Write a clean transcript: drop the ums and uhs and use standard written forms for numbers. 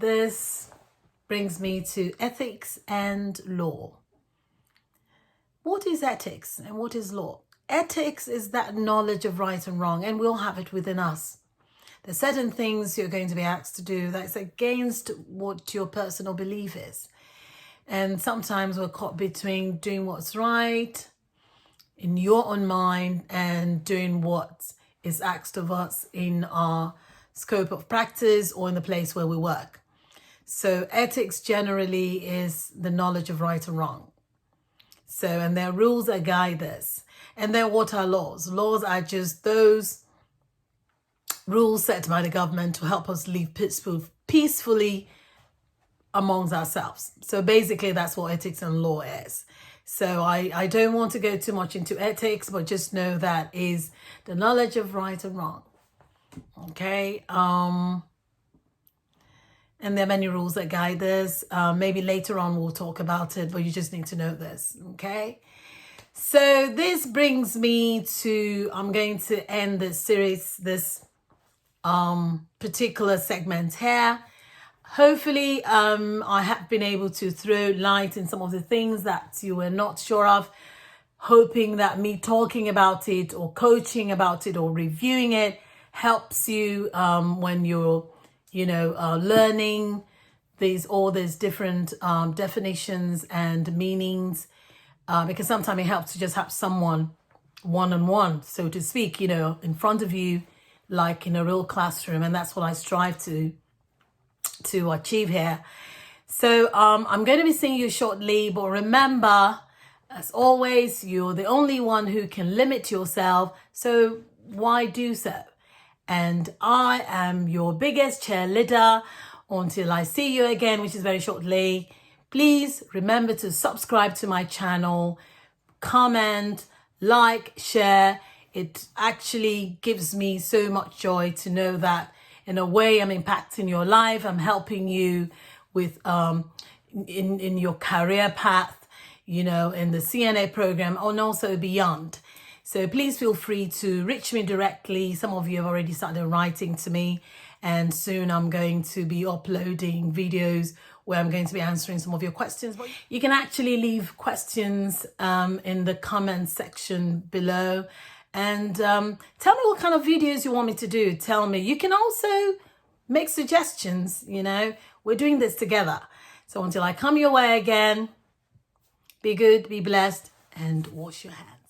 this brings me to ethics and law. What is ethics and what is law? Ethics is that knowledge of right and wrong, and we all have it within us. There's certain things you're going to be asked to do that's against what your personal belief is. And sometimes we're caught between doing what's right in your own mind and doing what is asked of us in our scope of practice or in the place where we work. So ethics generally is the knowledge of right and wrong. So, and there are rules that guide us. And then what are laws? Laws are just those rules set by the government to help us live peacefully amongst ourselves. So basically that's what ethics and law is. So I don't want to go too much into ethics, but just know that is the knowledge of right and wrong. Okay. And there are many rules that guide us. Maybe later on we'll talk about it, but you just need to know this. Okay. So this brings me to, I'm going to end this series, this particular segment here. Hopefully, I have been able to throw light in some of the things that you were not sure of, hoping that me talking about it or coaching about it or reviewing it helps you when you're, learning all these different definitions and meanings, because sometimes it helps to just have someone one-on-one, so to speak, in front of you, like in a real classroom. And that's what I strive to achieve here. So I'm going to be seeing you shortly, but remember, as always, you're the only one who can limit yourself, so why do so? And I am your biggest cheerleader until I see you again, which is very shortly. Please remember to subscribe to my channel, comment, like, share. It actually gives me so much joy to know that in a way I'm impacting your life. I'm helping you with in your career path, in the CNA program and also beyond. So please feel free to reach me directly. Some of you have already started writing to me, and soon I'm going to be uploading videos where I'm going to be answering some of your questions. But you can actually leave questions in the comment section below. And tell me what kind of videos you want me to do. Tell me. You can also make suggestions, We're doing this together. So until I come your way again, be good, be blessed, and wash your hands.